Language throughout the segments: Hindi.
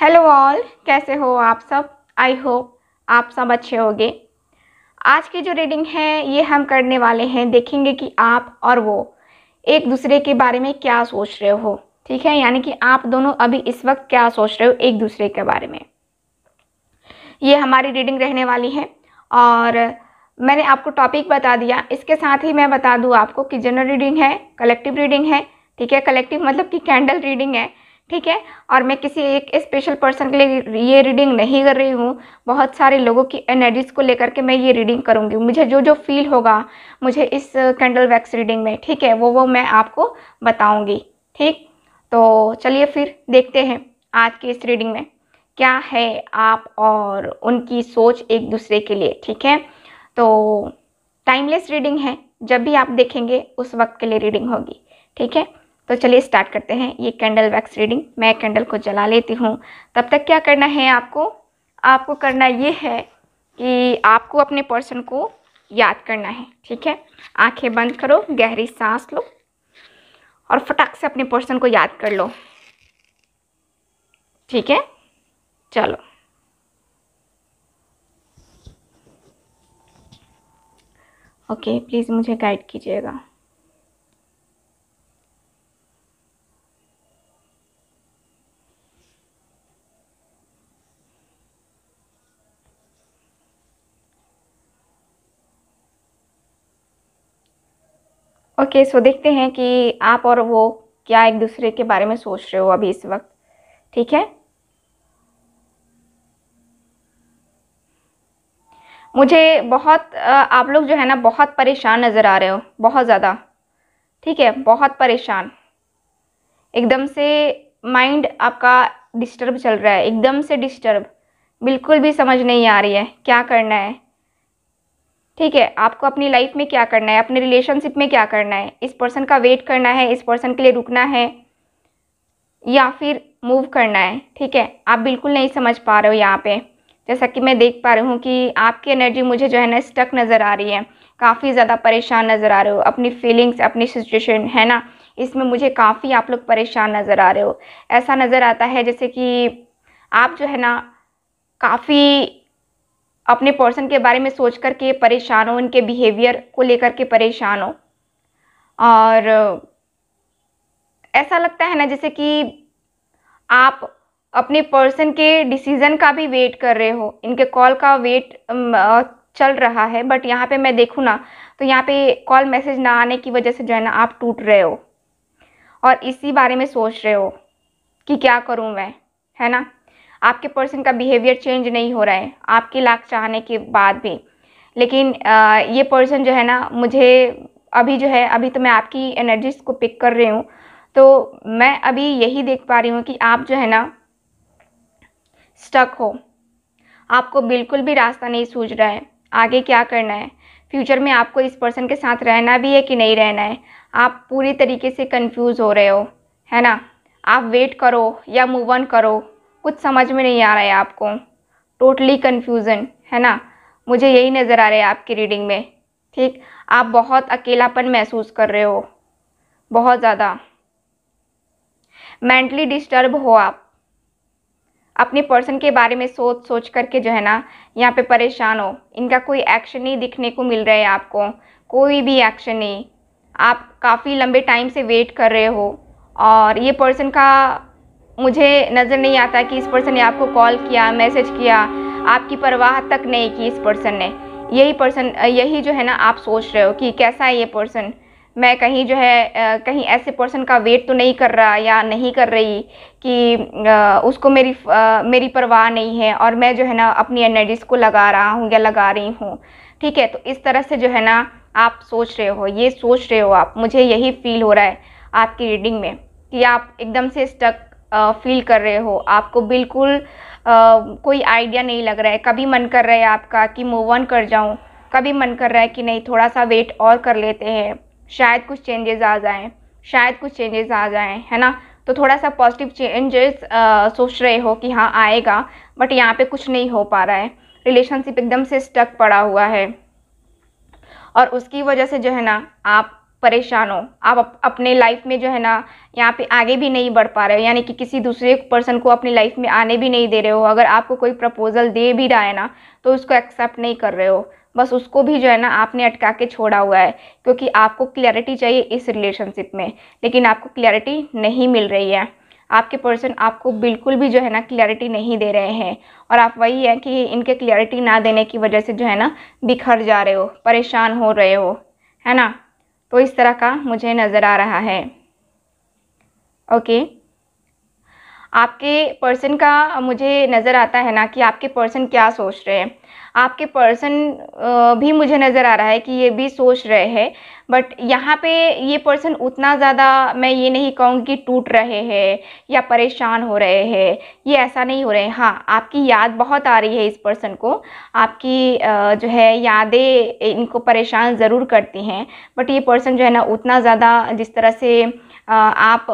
हेलो ऑल, कैसे हो आप सब। आई होप आप सब अच्छे होंगे। आज की जो रीडिंग है ये हम करने वाले हैं, देखेंगे कि आप और वो एक दूसरे के बारे में क्या सोच रहे हो। ठीक है, यानी कि आप दोनों अभी इस वक्त क्या सोच रहे हो एक दूसरे के बारे में। ये हमारी रीडिंग रहने वाली है और मैंने आपको टॉपिक बता दिया। इसके साथ ही मैं बता दूं आपको कि जनरल रीडिंग है, कलेक्टिव रीडिंग है। ठीक है, कलेक्टिव मतलब कि कैंडल रीडिंग है। ठीक है, और मैं किसी एक स्पेशल पर्सन के लिए ये रीडिंग नहीं कर रही हूँ। बहुत सारे लोगों की एनर्जीज को लेकर के मैं ये रीडिंग करूँगी। मुझे जो जो फील होगा मुझे इस कैंडल वैक्स रीडिंग में, ठीक है, वो मैं आपको बताऊँगी। ठीक, तो चलिए फिर देखते हैं आज की इस रीडिंग में क्या है आप और उनकी सोच एक दूसरे के लिए। ठीक है, तो टाइमलेस रीडिंग है, जब भी आप देखेंगे उस वक्त के लिए रीडिंग होगी। ठीक है, तो चलिए स्टार्ट करते हैं ये कैंडल वैक्स रीडिंग। मैं कैंडल को जला लेती हूँ। तब तक क्या करना है आपको करना ये है कि आपको अपने पर्सन को याद करना है। ठीक है, आंखें बंद करो, गहरी सांस लो और फटाक से अपने पर्सन को याद कर लो। ठीक है, चलो। ओके, प्लीज़ मुझे गाइड कीजिएगा। ओके, सो देखते हैं कि आप और वो क्या एक दूसरे के बारे में सोच रहे हो अभी इस वक्त। ठीक है, मुझे बहुत आप लोग जो है ना बहुत परेशान नज़र आ रहे हो, बहुत ज़्यादा। ठीक है, बहुत परेशान, एकदम से माइंड आपका डिस्टर्ब चल रहा है, एकदम से डिस्टर्ब, बिल्कुल भी समझ नहीं आ रही है क्या करना है। ठीक है, आपको अपनी लाइफ में क्या करना है, अपने रिलेशनशिप में क्या करना है। इस पर्सन का वेट करना है, इस पर्सन के लिए रुकना है या फिर मूव करना है। ठीक है, आप बिल्कुल नहीं समझ पा रहे हो यहाँ पे। जैसा कि मैं देख पा रही हूँ कि आपकी एनर्जी मुझे जो है ना स्टक नज़र आ रही है, काफ़ी ज़्यादा परेशान नज़र आ रहे हो। अपनी फीलिंग्स, अपनी सिचुएशन है ना, इसमें मुझे काफ़ी आप लोग परेशान नज़र आ रहे हो। ऐसा नज़र आता है जैसे कि आप जो है ना काफ़ी अपने पर्सन के बारे में सोच कर के परेशान हो, उनके बिहेवियर को लेकर के परेशान हो। और ऐसा लगता है ना जैसे कि आप अपने पर्सन के डिसीज़न का भी वेट कर रहे हो, इनके कॉल का वेट चल रहा है। बट यहाँ पे मैं देखूँ ना तो यहाँ पे कॉल मैसेज ना आने की वजह से जो है ना आप टूट रहे हो और इसी बारे में सोच रहे हो कि क्या करूँ मैं, है ना। आपके पर्सन का बिहेवियर चेंज नहीं हो रहा है आपके लाख चाहने के बाद भी। लेकिन ये पर्सन जो है ना मुझे अभी जो है, अभी तो मैं आपकी एनर्जीज को पिक कर रही हूँ, तो मैं अभी यही देख पा रही हूँ कि आप जो है ना स्टक हो। आपको बिल्कुल भी रास्ता नहीं सूझ रहा है आगे क्या करना है। फ्यूचर में आपको इस पर्सन के साथ रहना भी है कि नहीं रहना है, आप पूरी तरीके से कंफ्यूज हो रहे हो, है ना। आप वेट करो या मूव ऑन करो, कुछ समझ में नहीं आ रहा है आपको, टोटली कन्फ्यूज़न, है ना। मुझे यही नज़र आ रहा है आपकी रीडिंग में। ठीक, आप बहुत अकेलापन महसूस कर रहे हो, बहुत ज़्यादा मेंटली डिस्टर्ब हो आप। अपने पर्सन के बारे में सोच सोच करके जो है ना यहाँ पे परेशान हो। इनका कोई एक्शन नहीं दिखने को मिल रहा है आपको, कोई भी एक्शन नहीं। आप काफ़ी लंबे टाइम से वेट कर रहे हो और ये पर्सन का मुझे नज़र नहीं आता कि इस पर्सन ने आपको कॉल किया, मैसेज किया, आपकी परवाह तक नहीं की इस पर्सन ने। यही जो है ना आप सोच रहे हो कि कैसा है ये पर्सन, मैं कहीं जो है कहीं ऐसे पर्सन का वेट तो नहीं कर रहा या नहीं कर रही कि उसको मेरी परवाह नहीं है और मैं जो है ना अपनी एनर्जीज को लगा रहा हूँ या लगा रही हूँ। ठीक है, तो इस तरह से जो है ना आप सोच रहे हो, ये सोच रहे हो आप। मुझे यही फील हो रहा है आपकी रीडिंग में कि आप एकदम से स्टक फील कर रहे हो। आपको बिल्कुल कोई आइडिया नहीं लग रहा है। कभी मन कर रहा है आपका कि मूव ऑन कर जाऊँ, कभी मन कर रहा है कि नहीं थोड़ा सा वेट और कर लेते हैं, शायद कुछ चेंजेस आ जाएं, शायद कुछ चेंजेस आ जाएं, है ना। तो थोड़ा सा पॉजिटिव चेंजेस सोच रहे हो कि हाँ आएगा, बट यहाँ पे कुछ नहीं हो पा रहा है। रिलेशनशिप एकदम से स्टक पड़ा हुआ है और उसकी वजह से जो है ना आप परेशान हो, आप अपने लाइफ में जो है ना यहाँ पे आगे भी नहीं बढ़ पा रहे हो, यानी कि किसी दूसरे पर्सन को अपनी लाइफ में आने भी नहीं दे रहे हो। अगर आपको कोई प्रपोजल दे भी रहा है ना तो उसको एक्सेप्ट नहीं कर रहे हो, बस उसको भी जो है ना आपने अटका के छोड़ा हुआ है, क्योंकि आपको क्लैरिटी चाहिए इस रिलेशनशिप में, लेकिन आपको क्लैरिटी नहीं मिल रही है। आपके पर्सन आपको बिल्कुल भी जो है ना क्लैरिटी नहीं दे रहे हैं, और आप वही है कि इनके क्लैरिटी ना देने की वजह से जो है ना बिखर जा रहे हो, परेशान हो रहे हो, है ना। तो इस तरह का मुझे नज़र आ रहा है। ओके, आपके पर्सन का मुझे नज़र आता है ना कि आपके पर्सन क्या सोच रहे हैं। आपके पर्सन भी मुझे नज़र आ रहा है कि ये भी सोच रहे हैं, बट यहाँ पे ये पर्सन उतना ज़्यादा मैं ये नहीं कहूँगी कि टूट रहे हैं या परेशान हो रहे हैं, ये ऐसा नहीं हो रहे हैं। हाँ, आपकी याद बहुत आ रही है इस पर्सन को, आपकी जो है यादें इनको परेशान ज़रूर करती हैं, बट ये पर्सन जो है ना उतना ज़्यादा जिस तरह से आप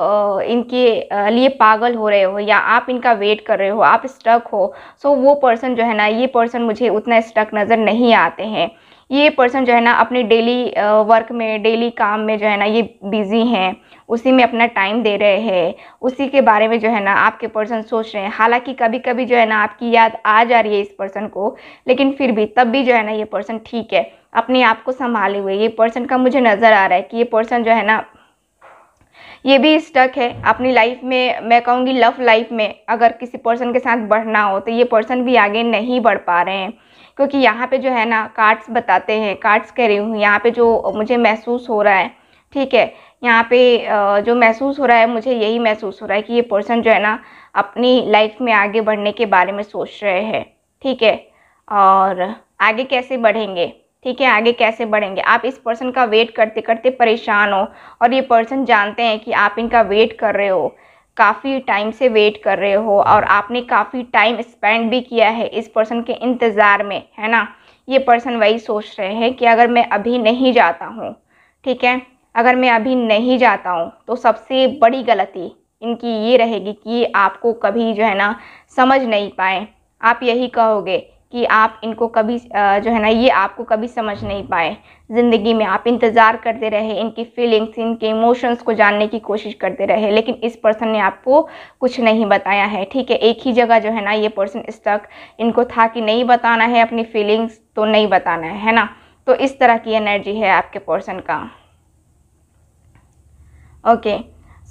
इनके लिए पागल हो रहे हो या आप इनका वेट कर रहे हो, आप स्टक हो, सो वो पर्सन जो है ना, ये पर्सन मुझे उतना स्टक नज़र नहीं आते हैं। ये पर्सन जो है ना अपनी डेली वर्क में, डेली काम में जो है ना ये बिज़ी हैं, उसी में अपना टाइम दे रहे हैं, उसी के बारे में जो है ना आपके पर्सन सोच रहे हैं। हालांकि कभी कभी जो है ना आपकी याद आ जा रही है इस पर्सन को, लेकिन फिर भी तब भी जो है ना ये पर्सन ठीक है, अपने आप को संभाले हुए ये पर्सन का मुझे नज़र आ रहा है कि ये पर्सन जो है ना ये भी स्टक है अपनी लाइफ में। मैं कहूँगी लव लाइफ में अगर किसी पर्सन के साथ बढ़ना हो तो ये पर्सन भी आगे नहीं बढ़ पा रहे हैं, क्योंकि यहाँ पे जो है ना कार्ड्स बताते हैं, कार्ड्स कह रही हूँ, यहाँ पे जो मुझे महसूस हो रहा है, ठीक है, यहाँ पे जो महसूस हो रहा है मुझे यही महसूस हो रहा है कि ये पर्सन जो है ना अपनी लाइफ में आगे बढ़ने के बारे में सोच रहे हैं, ठीक है। और आगे कैसे बढ़ेंगे, ठीक है, आगे कैसे बढ़ेंगे। आप इस पर्सन का वेट करते करते परेशान हो, और ये पर्सन जानते हैं कि आप इनका वेट कर रहे हो, काफ़ी टाइम से वेट कर रहे हो, और आपने काफ़ी टाइम स्पेंड भी किया है इस पर्सन के इंतज़ार में, है ना। ये पर्सन वही सोच रहे हैं कि अगर मैं अभी नहीं जाता हूँ, ठीक है, अगर मैं अभी नहीं जाता हूँ तो सबसे बड़ी गलती इनकी ये रहेगी कि आपको कभी जो है ना समझ नहीं पाए। आप यही कहोगे कि आप इनको कभी जो है ना ये आपको कभी समझ नहीं पाए ज़िंदगी में। आप इंतज़ार करते रहे, इनकी फीलिंग्स, इनके इमोशंस को जानने की कोशिश करते रहे, लेकिन इस पर्सन ने आपको कुछ नहीं बताया है, ठीक है। एक ही जगह जो है ना ये पर्सन स्टक, इनको था कि नहीं बताना है अपनी फीलिंग्स तो नहीं बताना है ना। तो इस तरह की एनर्जी है आपके पर्सन का। ओके,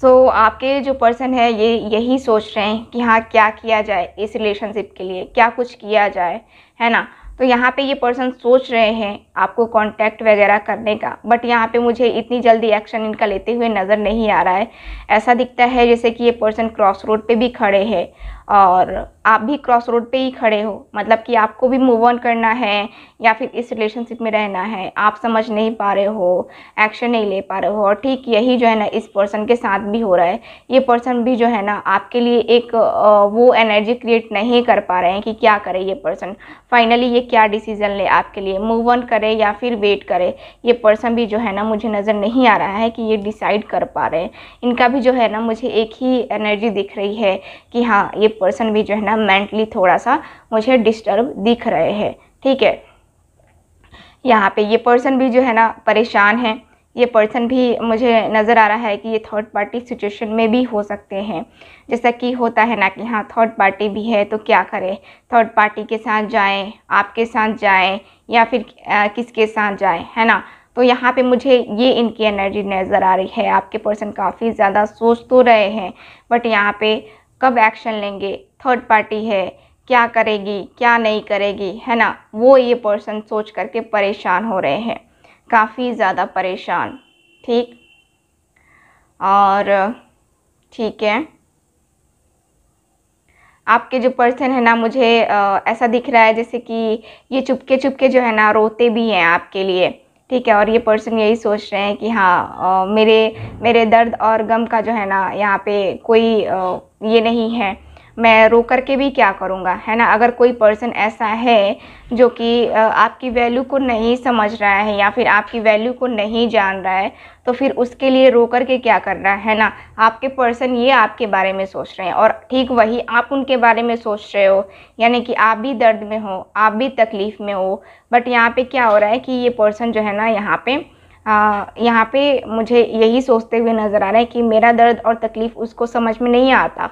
सो आपके जो पर्सन है ये यही सोच रहे हैं कि हाँ क्या किया जाए इस रिलेशनशिप के लिए, क्या कुछ किया जाए, है ना। तो यहाँ पे ये पर्सन सोच रहे हैं आपको कांटेक्ट वगैरह करने का, बट यहाँ पे मुझे इतनी जल्दी एक्शन इनका लेते हुए नज़र नहीं आ रहा है। ऐसा दिखता है जैसे कि ये पर्सन क्रॉस रोड पे भी खड़े हैं, और आप भी क्रॉस रोड पे ही खड़े हो, मतलब कि आपको भी मूव ऑन करना है या फिर इस रिलेशनशिप में रहना है। आप समझ नहीं पा रहे हो, एक्शन नहीं ले पा रहे हो, और ठीक यही जो है ना इस पर्सन के साथ भी हो रहा है। ये पर्सन भी जो है ना आपके लिए एक वो एनर्जी क्रिएट नहीं कर पा रहे हैं कि क्या करे ये पर्सन, फाइनली ये क्या डिसीज़न ले आपके लिए, मूव ऑन करे या फिर वेट करे। ये पर्सन भी जो है ना मुझे नज़र नहीं आ रहा है कि ये डिसाइड कर पा रहे हैं। इनका भी जो है ना मुझे एक ही एनर्जी दिख रही है कि हाँ ये पर्सन भी जो है ना मेंटली थोड़ा सा मुझे डिस्टर्ब दिख रहे हैं, ठीक है। यहाँ पे ये पर्सन भी जो है ना परेशान है। ये पर्सन भी मुझे नज़र आ रहा है कि ये थर्ड पार्टी सिचुएशन में भी हो सकते हैं। जैसा कि होता है ना कि हाँ थर्ड पार्टी भी है तो क्या करें, थर्ड पार्टी के साथ जाएं, आपके साथ जाएं या फिर किसके साथ जाएं, है ना। तो यहाँ पे मुझे ये इनकी एनर्जी नज़र आ रही है। आपके पर्सन काफ़ी ज़्यादा सोच तो रहे हैं, बट यहाँ पे कब एक्शन लेंगे, थर्ड पार्टी है, क्या करेगी क्या नहीं करेगी, है ना, वो ये पर्सन सोच करके परेशान हो रहे हैं, काफ़ी ज़्यादा परेशान, ठीक। और ठीक है, आपके जो पर्सन है ना मुझे ऐसा दिख रहा है जैसे कि ये चुपके चुपके जो है ना रोते भी हैं आपके लिए, ठीक है। और ये पर्सन यही सोच रहे हैं कि हाँ मेरे दर्द और गम का जो है ना यहाँ पे कोई ये नहीं है, मैं रो करके भी क्या करूँगा, है ना। अगर कोई पर्सन ऐसा है जो कि आपकी वैल्यू को नहीं समझ रहा है या फिर आपकी वैल्यू को नहीं जान रहा है, तो फिर उसके लिए रो करके क्या करना है ना। आपके पर्सन ये आपके बारे में सोच रहे हैं और ठीक वही आप उनके बारे में सोच रहे हो, यानी कि आप भी दर्द में हो, आप भी तकलीफ़ में हो। बट यहाँ पे क्या हो रहा है कि ये पर्सन जो है ना यहाँ पे यहाँ पे मुझे यही सोचते हुए नज़र आ रहा है कि मेरा दर्द और तकलीफ़ उसको समझ में नहीं आता,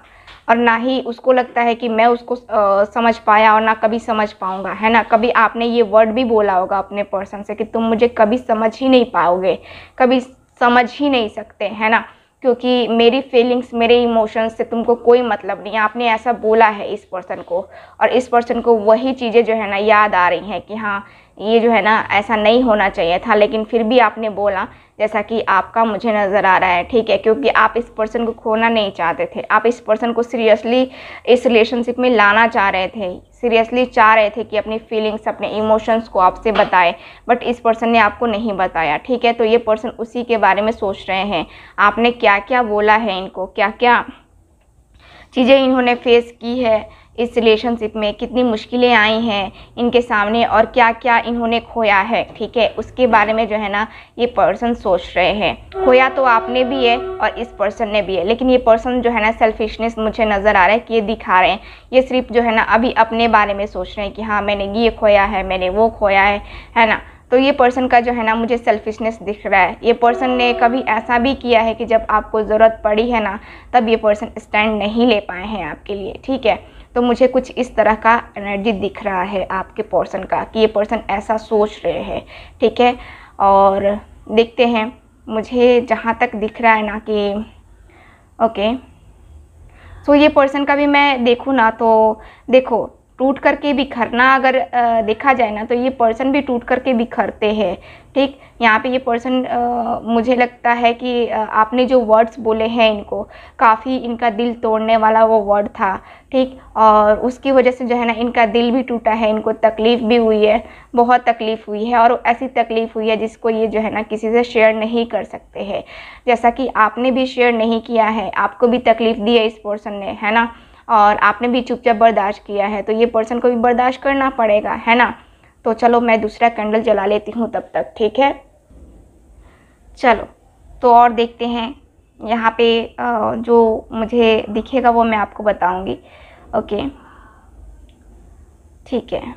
और ना ही उसको लगता है कि मैं उसको समझ पाया, और ना कभी समझ पाऊँगा, है ना। कभी आपने ये वर्ड भी बोला होगा अपने पर्सन से कि तुम मुझे कभी समझ ही नहीं पाओगे, कभी समझ ही नहीं सकते, है ना, क्योंकि मेरी फीलिंग्स, मेरे इमोशंस से तुमको कोई मतलब नहीं है। आपने ऐसा बोला है इस पर्सन को, और इस पर्सन को वही चीज़ें जो है ना याद आ रही हैं कि हाँ, ये जो है ना ऐसा नहीं होना चाहिए था, लेकिन फिर भी आपने बोला, जैसा कि आपका मुझे नज़र आ रहा है, ठीक है, क्योंकि आप इस पर्सन को खोना नहीं चाहते थे। आप इस पर्सन को सीरियसली इस रिलेशनशिप में लाना चाह रहे थे, सीरियसली चाह रहे थे कि अपनी फीलिंग्स, अपने इमोशंस को आपसे बताए, बट इस पर्सन ने आपको नहीं बताया, ठीक है। तो ये पर्सन उसी के बारे में सोच रहे हैं, आपने क्या क्या बोला है इनको, क्या क्या चीज़ें इन्होंने फेस की है इस रिलेशनशिप में, कितनी मुश्किलें आई हैं इनके सामने, और क्या क्या इन्होंने खोया है, ठीक है, उसके बारे में जो है ना ये पर्सन सोच रहे हैं। खोया तो आपने भी है और इस पर्सन ने भी है, लेकिन ये पर्सन जो है ना सेल्फिशनेस मुझे नज़र आ रहा है कि ये दिखा रहे हैं, ये सिर्फ जो है ना अभी अपने बारे में सोच रहे हैं कि हाँ मैंने ये खोया है, मैंने वो खोया है ना। तो ये पर्सन का जो है ना मुझे सेल्फिशनेस दिख रहा है। ये पर्सन ने कभी ऐसा भी किया है कि जब आपको ज़रूरत पड़ी है ना, तब ये पर्सन स्टैंड नहीं ले पाए हैं आपके लिए, ठीक है। तो मुझे कुछ इस तरह का एनर्जी दिख रहा है आपके पर्सन का कि ये पर्सन ऐसा सोच रहे हैं, ठीक है। और देखते हैं, मुझे जहाँ तक दिख रहा है ना कि ओके, सो ये पर्सन का भी मैं देखूँ ना, तो देखो टूट करके बिखरना अगर देखा जाए ना, तो ये पर्सन भी टूट करके बिखरते हैं, ठीक। यहाँ पे ये पर्सन मुझे लगता है कि आपने जो वर्ड्स बोले हैं इनको, काफ़ी इनका दिल तोड़ने वाला वो वर्ड था, ठीक। और उसकी वजह से जो है ना इनका दिल भी टूटा है, इनको तकलीफ़ भी हुई है, बहुत तकलीफ़ हुई है, और ऐसी तकलीफ़ हुई है जिसको ये जो है ना किसी से शेयर नहीं कर सकते हैं। जैसा कि आपने भी शेयर नहीं किया है, आपको भी तकलीफ़ दी है इस पर्सन ने, है ना, और आपने भी चुपचाप बर्दाश्त किया है, तो ये पर्सन को भी बर्दाश्त करना पड़ेगा, है ना। तो चलो मैं दूसरा कैंडल जला लेती हूँ तब तक, ठीक है। चलो तो और देखते हैं, यहाँ पे जो मुझे दिखेगा वो मैं आपको बताऊँगी, ओके, ठीक है।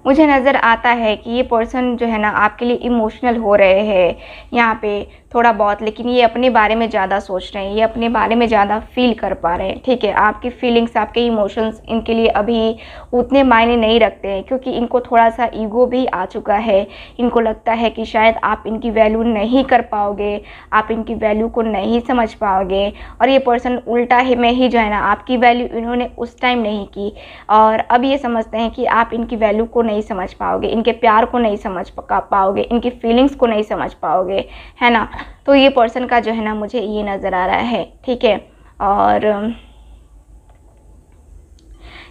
मुझे नज़र आता है कि ये पर्सन जो है ना आपके लिए इमोशनल हो रहे हैं यहाँ पे थोड़ा बहुत, लेकिन ये अपने बारे में ज़्यादा सोच रहे हैं, ये अपने बारे में ज़्यादा फील कर पा रहे हैं, ठीक है। आपकी फीलिंग्स, आपके इमोशंस इनके लिए अभी उतने मायने नहीं रखते हैं, क्योंकि इनको थोड़ा सा ईगो भी आ चुका है। इनको लगता है कि शायद आप इनकी वैल्यू नहीं कर पाओगे, आप इनकी वैल्यू को नहीं समझ पाओगे, और ये पर्सन उल्टा ही में ही जो है ना आपकी वैल्यू इन्होंने उस टाइम नहीं की, और अब ये समझते हैं कि आप इनकी वैल्यू को नहीं समझ पाओगे, इनके प्यार को नहीं समझ पाओगे, इनकी फीलिंग्स को नहीं समझ पाओगे, है ना। तो ये पर्सन का जो है ना मुझे ये नज़र आ रहा है, ठीक है। और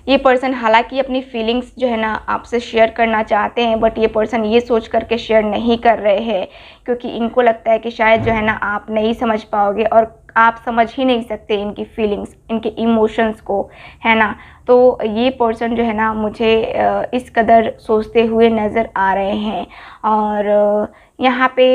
ये पर्सन हालांकि अपनी फीलिंग्स जो है ना आपसे शेयर करना चाहते हैं, बट ये पर्सन ये सोच करके शेयर नहीं कर रहे हैं, क्योंकि इनको लगता है कि शायद जो है ना आप नहीं समझ पाओगे, और आप समझ ही नहीं सकते इनकी फीलिंग्स, इनके इमोशंस को, है ना। तो ये पर्सन जो है ना मुझे इस कदर सोचते हुए नज़र आ रहे हैं। और यहाँ पे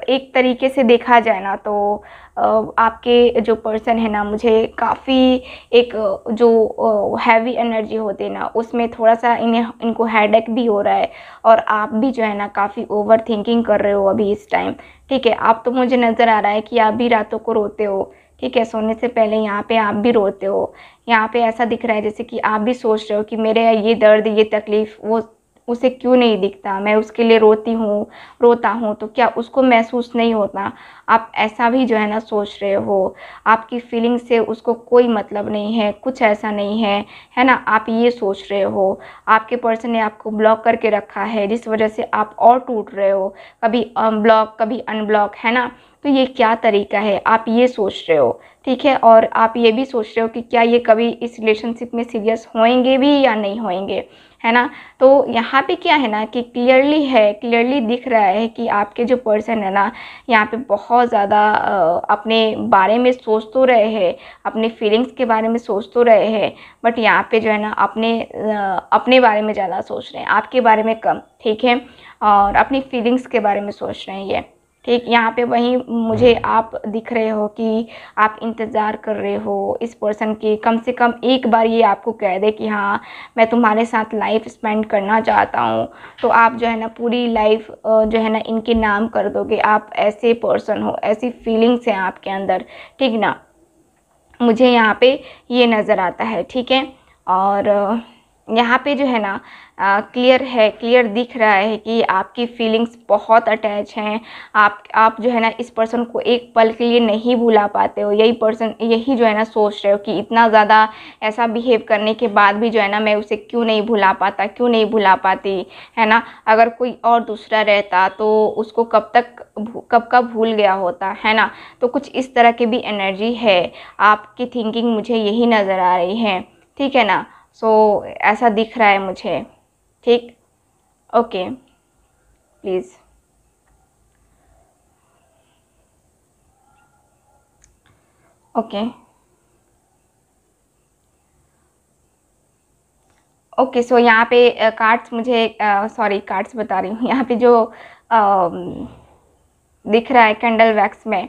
एक तरीके से देखा जाए ना तो आपके जो पर्सन है ना मुझे काफ़ी एक जो हैवी एनर्जी होती है ना, उसमें थोड़ा सा इनको हेडेक भी हो रहा है, और आप भी जो है ना काफ़ी ओवर थिंकिंग कर रहे हो अभी इस टाइम, ठीक है। आप तो मुझे नज़र आ रहा है कि आप भी रातों को रोते हो, ठीक है, सोने से पहले यहाँ पे आप भी रोते हो। यहाँ पे ऐसा दिख रहा है जैसे कि आप भी सोच रहे हो कि मेरे ये दर्द, ये तकलीफ़ वो उसे क्यों नहीं दिखता, मैं उसके लिए रोता हूँ तो क्या उसको महसूस नहीं होता। आप ऐसा भी जो है ना सोच रहे हो, आपकी फीलिंग से उसको कोई मतलब नहीं है, कुछ ऐसा नहीं है ना, आप ये सोच रहे हो। आपके पर्सन ने आपको ब्लॉक करके रखा है, जिस वजह से आप और टूट रहे हो, कभी ब्लॉक कभी अनब्लॉक, है ना। तो ये क्या तरीका है, आप ये सोच रहे हो, ठीक है। और आप ये भी सोच रहे हो कि क्या ये कभी इस रिलेशनशिप में सीरियस होएंगे भी या नहीं होएंगे, है ना। तो यहाँ पे क्या है ना कि क्लियरली दिख रहा है कि आपके जो पर्सन है ना यहाँ पे बहुत ज़्यादा अपने बारे में सोच तो रहे हैं, अपनी फीलिंग्स के बारे में सोच तो रहे हैं, बट यहाँ पे जो है ना अपने बारे में ज़्यादा सोच रहे हैं, आपके बारे में कम, ठीक है। और अपनी फीलिंग्स के बारे में सोच रहे हैं ये, ठीक, यहाँ पे वहीं मुझे आप दिख रहे हो कि आप इंतज़ार कर रहे हो इस पर्सन की, कम से कम एक बार ये आपको कह दे कि हाँ मैं तुम्हारे साथ लाइफ स्पेंड करना चाहता हूँ, तो आप जो है ना पूरी लाइफ जो है ना इनके नाम कर दोगे। आप ऐसे पर्सन हो, ऐसी फीलिंग्स हैं आपके अंदर, ठीक ना, मुझे यहाँ पे ये नज़र आता है। ठीक है, और यहाँ पे जो है ना क्लियर है, क्लियर दिख रहा है कि आपकी फीलिंग्स बहुत अटैच हैं। आप जो है ना इस पर्सन को एक पल के लिए नहीं भुला पाते हो। यही जो है ना सोच रहे हो कि इतना ज़्यादा ऐसा बिहेव करने के बाद भी जो है ना मैं उसे क्यों नहीं भुला पाता, क्यों नहीं भुला पाती, है ना। अगर कोई और दूसरा रहता तो उसको कब का भूल गया होता, है ना। तो कुछ इस तरह की भी एनर्जी है, आपकी थिंकिंग मुझे यही नज़र आ रही है। ठीक है ना, सो ऐसा दिख रहा है मुझे। ठीक, ओके, प्लीज़। ओके ओके, सो यहाँ पे कार्ड्स मुझे सॉरी कार्ड्स बता रही हूँ, यहाँ पे जो दिख रहा है कैंडल वैक्स में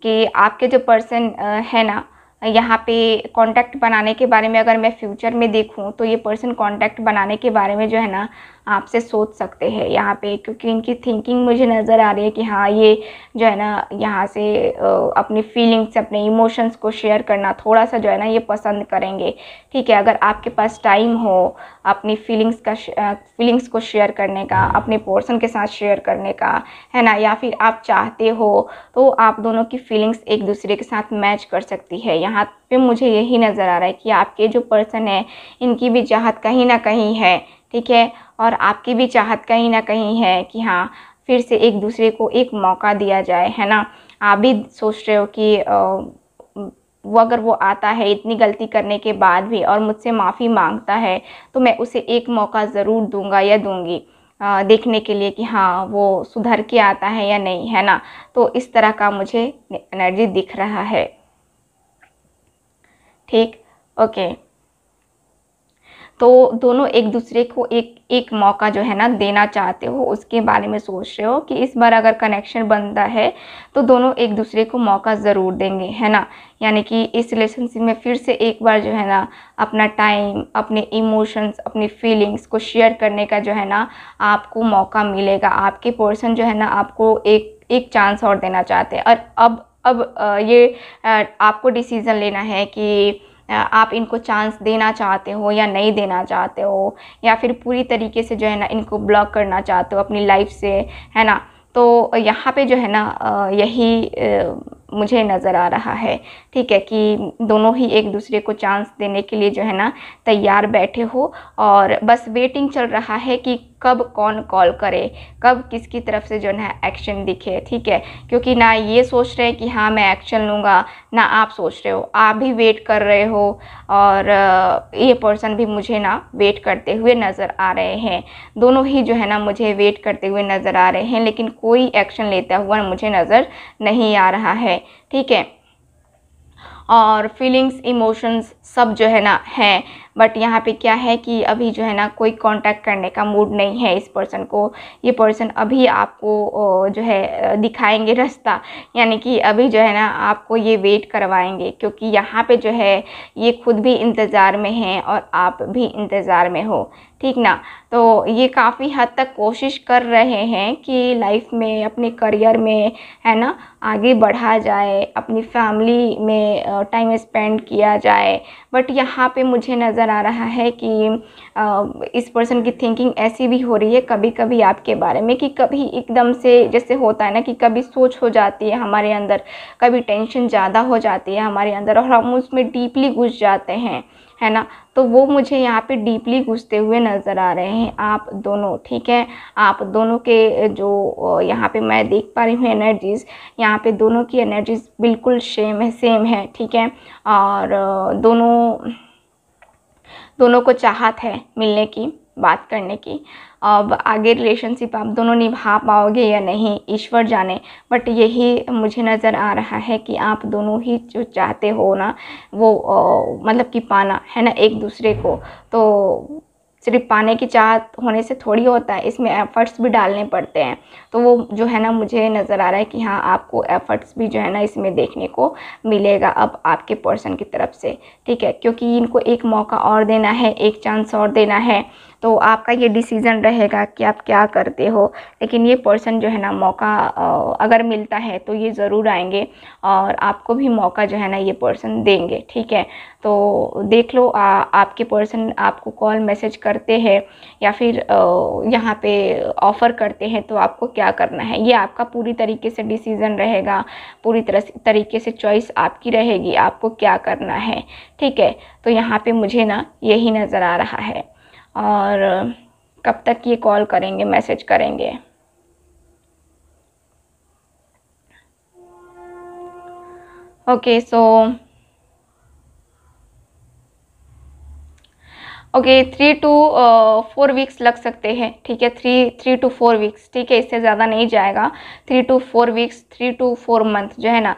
कि आपके जो पर्सन है ना, यहाँ पे कांटेक्ट बनाने के बारे में अगर मैं फ्यूचर में देखूँ तो ये पर्सन कांटेक्ट बनाने के बारे में जो है ना आपसे सोच सकते हैं यहाँ पे, क्योंकि इनकी थिंकिंग मुझे नज़र आ रही है कि हाँ ये जो है ना यहाँ से अपनी फीलिंग्स, अपने इमोशंस को शेयर करना थोड़ा सा जो है ना ये पसंद करेंगे। ठीक है, अगर आपके पास टाइम हो अपनी फीलिंग्स को शेयर करने का, अपने पर्सन के साथ शेयर करने का, है ना, या फिर आप चाहते हो तो आप दोनों की फीलिंग्स एक दूसरे के साथ मैच कर सकती है। यहाँ पे मुझे यही नज़र आ रहा है कि आपके जो पर्सन है इनकी भी चाहत कहीं ना कहीं है। ठीक है, और आपकी भी चाहत कहीं ना कहीं है कि हाँ फिर से एक दूसरे को एक मौका दिया जाए, है ना। आप भी सोच रहे हो कि वो अगर वो आता है इतनी गलती करने के बाद भी और मुझसे माफ़ी मांगता है तो मैं उसे एक मौका ज़रूर दूंगा या दूंगी देखने के लिए कि हाँ वो सुधर के आता है या नहीं, है ना। तो इस तरह का मुझे एनर्जी दिख रहा है। ठीक, ओके, तो दोनों एक दूसरे को एक एक मौका जो है ना देना चाहते हो, उसके बारे में सोच रहे हो कि इस बार अगर कनेक्शन बनता है तो दोनों एक दूसरे को मौका ज़रूर देंगे, है ना। यानी कि इस रिलेशनशिप में फिर से एक बार जो है ना अपना टाइम, अपने इमोशंस, अपनी फीलिंग्स को शेयर करने का जो है ना आपको मौका मिलेगा। आपके पर्सन जो है ना आपको एक एक चांस और देना चाहते हैं। और अब ये आपको डिसीज़न लेना है कि आप इनको चांस देना चाहते हो या नहीं देना चाहते हो, या फिर पूरी तरीके से जो है ना इनको ब्लॉक करना चाहते हो अपनी लाइफ से, है ना। तो यहाँ पे जो है ना यही मुझे नज़र आ रहा है। ठीक है, कि दोनों ही एक दूसरे को चांस देने के लिए जो है ना तैयार बैठे हो और बस वेटिंग चल रहा है कि कब कौन कॉल करे, कब किसकी तरफ से जो है एक्शन दिखे। ठीक है, क्योंकि ना ये सोच रहे हैं कि हाँ मैं एक्शन लूँगा, ना आप सोच रहे हो, आप भी वेट कर रहे हो और ये पर्सन भी मुझे ना वेट करते हुए नज़र आ रहे हैं। दोनों ही जो है ना मुझे वेट करते हुए नज़र आ रहे हैं, लेकिन कोई एक्शन लेता हुआ मुझे नज़र नहीं आ रहा है। ठीक है, और फीलिंग्स, इमोशंस सब जो है ना हैं, बट यहाँ पे क्या है कि अभी जो है ना कोई कांटेक्ट करने का मूड नहीं है इस पर्सन को। ये पर्सन अभी आपको जो है दिखाएंगे रास्ता, यानी कि अभी जो है ना आपको ये वेट करवाएंगे, क्योंकि यहाँ पे जो है ये खुद भी इंतज़ार में हैं और आप भी इंतज़ार में हो। ठीक ना, तो ये काफ़ी हद तक कोशिश कर रहे हैं कि लाइफ में, अपने करियर में, है ना, आगे बढ़ा जाए, अपनी फैमिली में टाइम स्पेंड किया जाए। बट यहाँ पे मुझे नज़र आ रहा है कि इस पर्सन की थिंकिंग ऐसी भी हो रही है कभी कभी आपके बारे में कि कभी एकदम से, जैसे होता है ना कि कभी सोच हो जाती है हमारे अंदर, कभी टेंशन ज़्यादा हो जाती है हमारे अंदर और हम उसमें डीपली घुस जाते हैं, है ना। तो वो मुझे यहाँ पे डीपली घुसते हुए नज़र आ रहे हैं आप दोनों। ठीक है, आप दोनों के जो यहाँ पे मैं देख पा रही हूँ एनर्जीज़, यहाँ पे दोनों की एनर्जीज़ बिल्कुल सेम है। ठीक है, और दोनों को चाहत है मिलने की, बात करने की। अब आगे रिलेशनशिप आप दोनों निभा पाओगे या नहीं ईश्वर जाने, बट यही मुझे नज़र आ रहा है कि आप दोनों ही जो चाहते हो ना वो मतलब कि पाना, है ना, एक दूसरे को। तो सिर्फ पाने की चाहत होने से थोड़ी होता है, इसमें एफ़र्ट्स भी डालने पड़ते हैं। तो वो जो है ना मुझे नज़र आ रहा है कि हाँ, आपको एफ़र्ट्स भी जो है ना इसमें देखने को मिलेगा अब आपके पर्सन की तरफ से, ठीक है। क्योंकि इनको एक मौका और देना है, एक चांस और देना है, तो आपका ये डिसीज़न रहेगा कि आप क्या करते हो। लेकिन ये पर्सन जो है ना मौका अगर मिलता है तो ये ज़रूर आएंगे और आपको भी मौका जो है ना ये पर्सन देंगे, ठीक है। तो देख लो आपके पर्सन आपको कॉल मैसेज करते हैं या फिर यहाँ पे ऑफ़र करते हैं तो आपको क्या करना है, ये आपका पूरी तरीके से डिसीज़न रहेगा, पूरी तरीके से चॉइस आपकी रहेगी, आपको क्या करना है, ठीक है। तो यहाँ पे मुझे ना यही नज़र आ रहा है। और कब तक ये कॉल करेंगे, मैसेज करेंगे। Okay, so okay 3 to 4 weeks लग सकते हैं, ठीक है। 3 to 4 वीक्स, ठीक है, इससे ज़्यादा नहीं जाएगा। 3 to 4 वीक्स, 3 to 4 मंथ जो है ना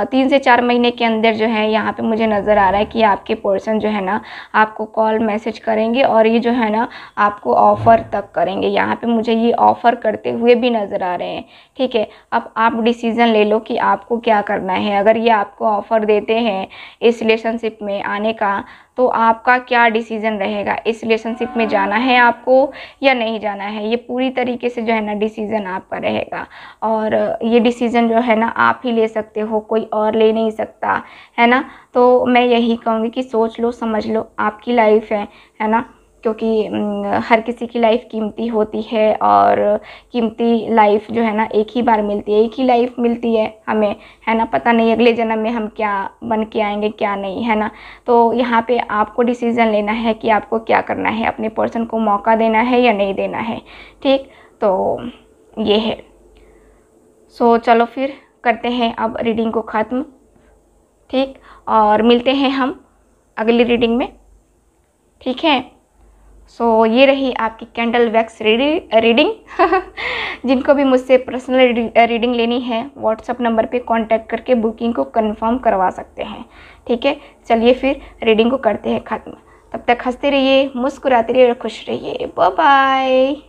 3 से 4 महीने के अंदर जो है यहाँ पे मुझे नज़र आ रहा है कि आपके पर्सन जो है ना आपको कॉल मैसेज करेंगे और ये जो है ना आपको ऑफ़र तक करेंगे। यहाँ पे मुझे ये ऑफ़र करते हुए भी नज़र आ रहे हैं, ठीक है। अब आप डिसीज़न ले लो कि आपको क्या करना है। अगर ये आपको ऑफ़र देते हैं इस रिलेशनशिप में आने का, तो आपका क्या डिसीज़न रहेगा, इस रिलेशनशिप में जाना है आपको या नहीं जाना है। ये पूरी तरीके से जो है ना डिसीज़न आपका रहेगा और ये डिसीज़न जो है ना आप ही ले सकते हो, कोई और ले नहीं सकता, है ना। तो मैं यही कहूँगी कि सोच लो, समझ लो, आपकी लाइफ है ना। क्योंकि हर किसी की लाइफ कीमती होती है और कीमती लाइफ जो है ना एक ही बार मिलती है, एक ही लाइफ मिलती है हमें, है ना। पता नहीं अगले जन्म में हम क्या बन के आएंगे क्या नहीं, है ना। तो यहाँ पे आपको डिसीज़न लेना है कि आपको क्या करना है, अपने पर्सन को मौका देना है या नहीं देना है, ठीक। तो ये है। सो चलो फिर करते हैं अब रीडिंग को ख़त्म, ठीक। और मिलते हैं हम अगली रीडिंग में, ठीक है। सो ये रही आपकी कैंडल वैक्स रीडिंग जिनको भी मुझसे पर्सनल रीडिंग लेनी है व्हाट्सअप नंबर पे कांटेक्ट करके बुकिंग को कंफर्म करवा सकते हैं, ठीक है। चलिए फिर रीडिंग को करते हैं ख़त्म। तब तक हंसते रहिए, मुस्कुराते रहिए और खुश रहिए। Bye bye.